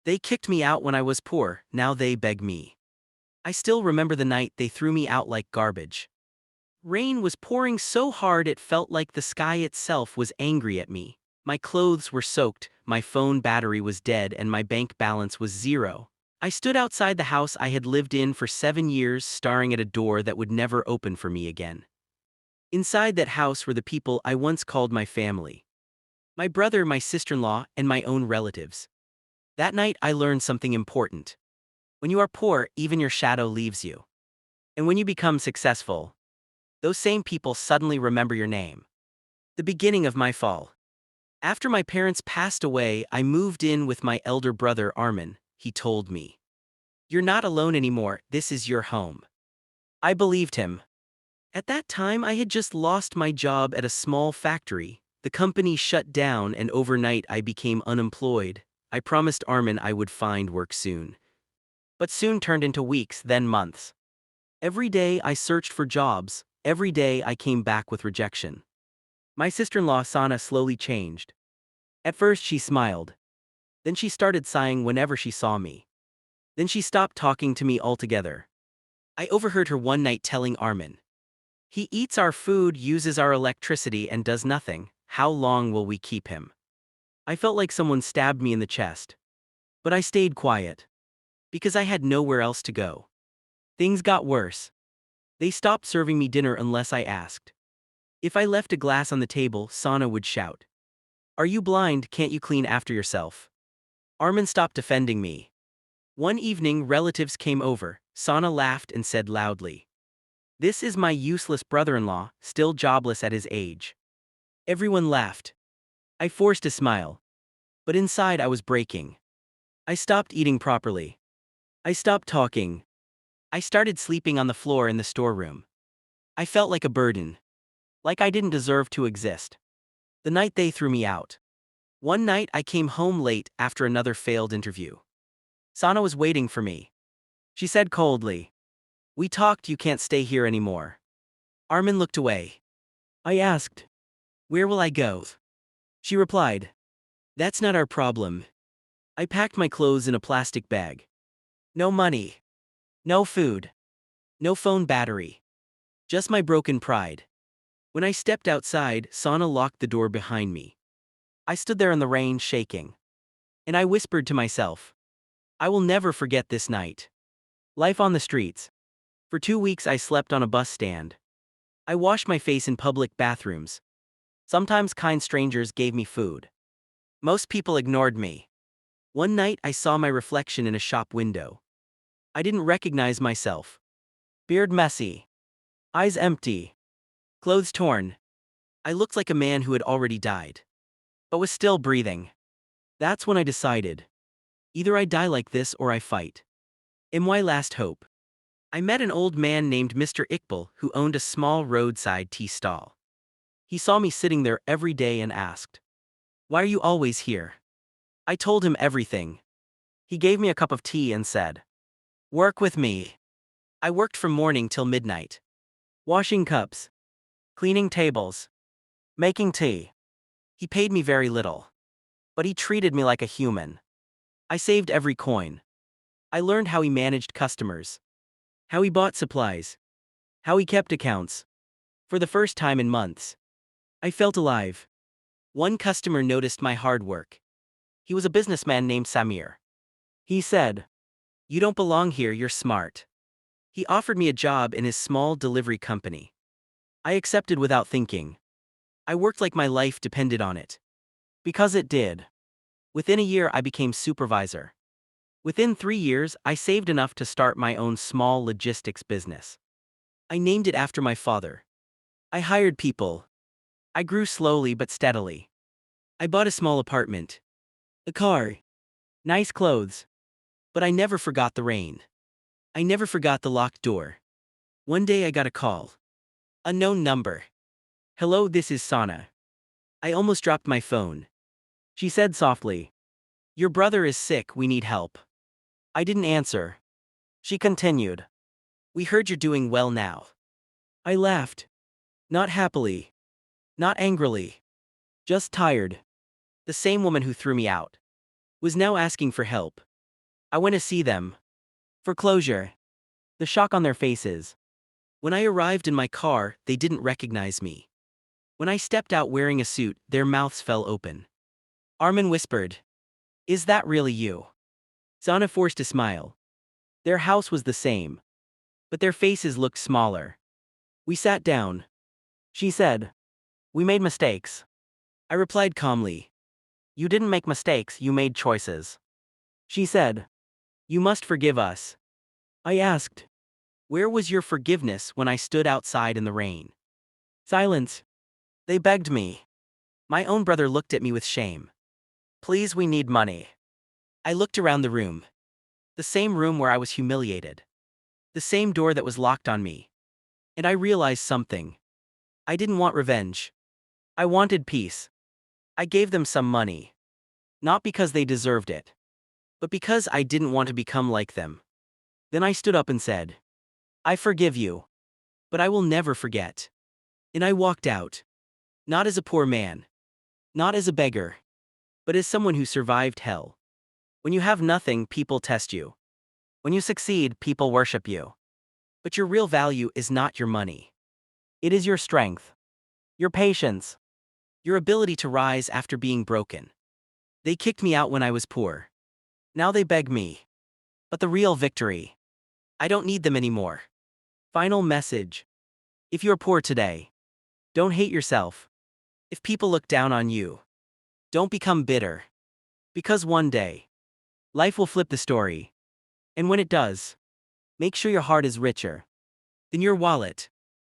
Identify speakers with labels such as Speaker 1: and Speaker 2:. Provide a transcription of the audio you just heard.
Speaker 1: They kicked me out when I was poor, now they beg me. I still remember the night they threw me out like garbage. Rain was pouring so hard it felt like the sky itself was angry at me. My clothes were soaked, my phone battery was dead, and my bank balance was zero. I stood outside the house I had lived in for 7 years, staring at a door that would never open for me again. Inside that house were the people I once called my family. My brother, my sister-in-law, and my own relatives. That night I learned something important. When you are poor, even your shadow leaves you. And when you become successful, those same people suddenly remember your name. The beginning of my fall. After my parents passed away, I moved in with my elder brother Armin. He told me, "You're not alone anymore, this is your home." I believed him. At that time, I had just lost my job at a small factory. The company shut down, and overnight I became unemployed. I promised Armin I would find work soon. But soon turned into weeks, then months. Every day I searched for jobs, every day I came back with rejection. My sister-in-law Sana slowly changed. At first she smiled. Then she started sighing whenever she saw me. Then she stopped talking to me altogether. I overheard her one night telling Armin, "He eats our food, uses our electricity, and does nothing. How long will we keep him?" I felt like someone stabbed me in the chest. But I stayed quiet. Because I had nowhere else to go. Things got worse. They stopped serving me dinner unless I asked. If I left a glass on the table, Sana would shout, "Are you blind? Can't you clean after yourself?" Armin stopped defending me. One evening, relatives came over. Sana laughed and said loudly, "This is my useless brother-in-law, still jobless at his age." Everyone laughed. I forced a smile. But inside I was breaking. I stopped eating properly. I stopped talking. I started sleeping on the floor in the storeroom. I felt like a burden. Like I didn't deserve to exist. The night they threw me out. One night I came home late after another failed interview. Sana was waiting for me. She said coldly, "We talked, you can't stay here anymore." Armin looked away. I asked, "Where will I go?" She replied, "That's not our problem." I packed my clothes in a plastic bag. No money. No food. No phone battery. Just my broken pride. When I stepped outside, Sana locked the door behind me. I stood there in the rain, shaking. And I whispered to myself, I will never forget this night. Life on the streets. For 2 weeks I slept on a bus stand. I washed my face in public bathrooms. Sometimes kind strangers gave me food. Most people ignored me. One night I saw my reflection in a shop window. I didn't recognize myself. Beard messy. Eyes empty. Clothes torn. I looked like a man who had already died. But was still breathing. That's when I decided. Either I die like this or I fight. My last hope. I met an old man named Mr. Iqbal who owned a small roadside tea stall. He saw me sitting there every day and asked, "Why are you always here?" I told him everything. He gave me a cup of tea and said, "Work with me." I worked from morning till midnight. Washing cups. Cleaning tables. Making tea. He paid me very little. But he treated me like a human. I saved every coin. I learned how he managed customers. How he bought supplies. How he kept accounts. For the first time in months, I felt alive. One customer noticed my hard work. He was a businessman named Samir. He said, "You don't belong here, you're smart." He offered me a job in his small delivery company. I accepted without thinking. I worked like my life depended on it. Because it did. Within a year I became supervisor. Within 3 years I saved enough to start my own small logistics business. I named it after my father. I hired people. I grew slowly but steadily. I bought a small apartment. A car. Nice clothes. But I never forgot the rain. I never forgot the locked door. One day I got a call. Unknown number. "Hello, this is Sana." I almost dropped my phone. She said softly, "Your brother is sick, we need help." I didn't answer. She continued, "We heard you're doing well now." I laughed. Not happily. Not angrily. Just tired. The same woman who threw me out was now asking for help. I went to see them. For closure. The shock on their faces. When I arrived in my car, they didn't recognize me. When I stepped out wearing a suit, their mouths fell open. Armin whispered, "Is that really you?" Zana forced a smile. Their house was the same, but their faces looked smaller. We sat down. She said, "We made mistakes." I replied calmly, "You didn't make mistakes, you made choices." She said, "You must forgive us." I asked, "Where was your forgiveness when I stood outside in the rain?" Silence. They begged me. My own brother looked at me with shame. "Please, we need money." I looked around the room. The same room where I was humiliated. The same door that was locked on me. And I realized something. I didn't want revenge. I wanted peace. I gave them some money. Not because they deserved it, but because I didn't want to become like them. Then I stood up and said, "I forgive you, but I will never forget." And I walked out. Not as a poor man. Not as a beggar. But as someone who survived hell. When you have nothing, people test you. When you succeed, people worship you. But your real value is not your money. It is your strength. Your patience. Your ability to rise after being broken. They kicked me out when I was poor. Now they beg me. But the real victory. I don't need them anymore. Final message. If you're poor today, don't hate yourself. If people look down on you, don't become bitter. Because one day, life will flip the story. And when it does, make sure your heart is richer than your wallet.